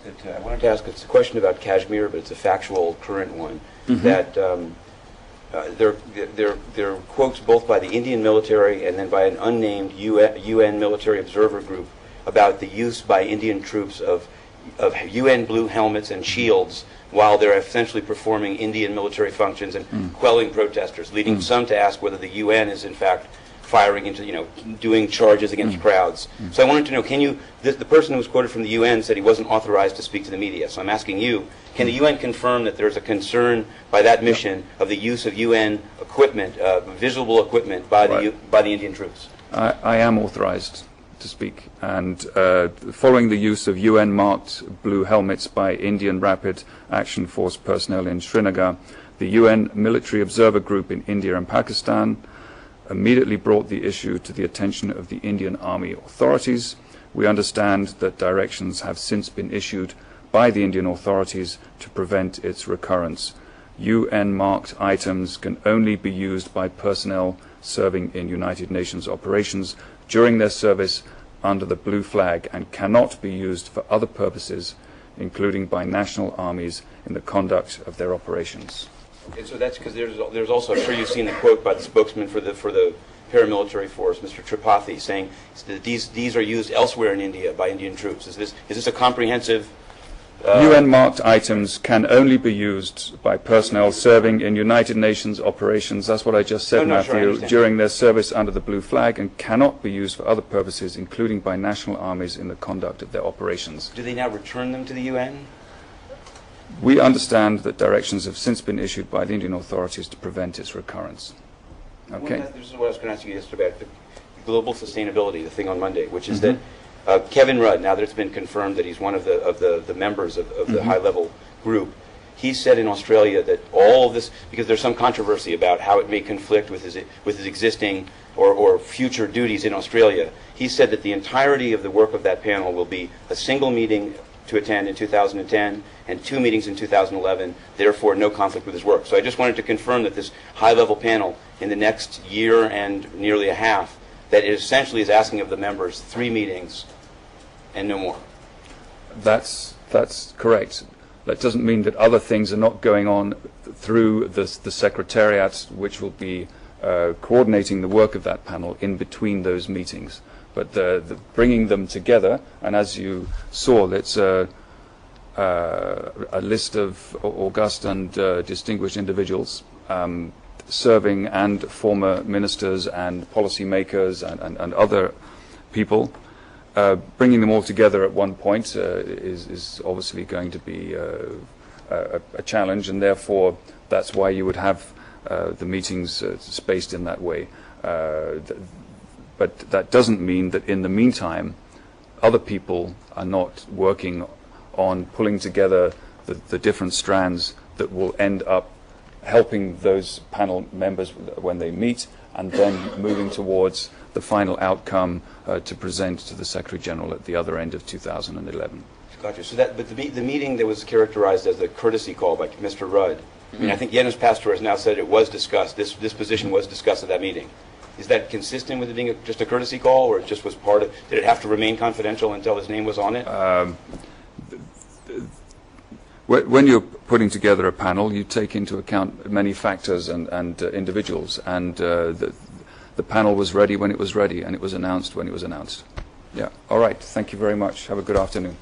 I wanted to ask, it's a question about Kashmir, but it's a factual, current one, that there are quotes both by the Indian military and then by an unnamed UN military observer group about the use by Indian troops of UN blue helmets and shields while they're essentially performing Indian military functions and quelling protesters, leading some to ask whether the UN is in fact firing into, doing charges against crowds. So I wanted to know, the person who was quoted from the UN said he wasn't authorized to speak to the media. So I'm asking you, can the UN confirm that there's a concern by that mission of the use of UN equipment, visible equipment by the Indian troops? I am authorized to speak, and following the use of UN-marked blue helmets by Indian Rapid Action Force personnel in Srinagar, the UN Military Observer Group in India and Pakistan immediately brought the issue to the attention of the Indian Army authorities. We understand that directions have since been issued by the Indian authorities to prevent its recurrence. UN-marked items can only be used by personnel serving in United Nations operations during their service under the blue flag and cannot be used for other purposes, including by national armies in the conduct of their operations. Okay, so that's because there's also, I'm sure you've seen the quote by the spokesman for the paramilitary force, Mr. Tripathi, saying that these are used elsewhere in India by Indian troops. Is this a comprehensive? UN-marked items can only be used by personnel serving in United Nations operations. That's what I just said, Matthew. Sure, during their service under the blue flag, and cannot be used for other purposes, including by national armies in the conduct of their operations. Do they now return them to the UN? We understand that directions have since been issued by the Indian authorities to prevent its recurrence. Okay. This is what I was going to ask you yesterday about the global sustainability, the thing on Monday, which is that Kevin Rudd, now that it's been confirmed that he's one of the members of the high-level group, he said in Australia that all of this, because there's some controversy about how it may conflict with his existing or future duties in Australia, he said that the entirety of the work of that panel will be a single meeting to attend in 2010 and 2 meetings in 2011, therefore no conflict with his work. So I just wanted to confirm that this high-level panel in the next year and nearly a half, that it essentially is asking of the members 3 meetings and no more. That's correct. That doesn't mean that other things are not going on through the Secretariat, which will be coordinating the work of that panel in between those meetings. But the bringing them together, and as you saw, it's a list of august and distinguished individuals, serving and former ministers and policymakers and other people. Bringing them all together at one point is obviously going to be a challenge, and therefore that's why you would have the meetings spaced in that way. But that doesn't mean that in the meantime other people are not working on pulling together the different strands that will end up helping those panel members when they meet, and then moving towards the final outcome to present to the Secretary General at the other end of 2011. Gotcha. So but the meeting that was characterized as a courtesy call by Mr. Rudd, I mean, I think Yanis Pastor has now said it was discussed, this position was discussed at that meeting. Is that consistent with it being just a courtesy call, or it just was part of, did it have to remain confidential until his name was on it? When you're putting together a panel, you take into account many factors and individuals, and the panel was ready when it was ready, and it was announced when it was announced. Yeah. All right. Thank you very much. Have a good afternoon.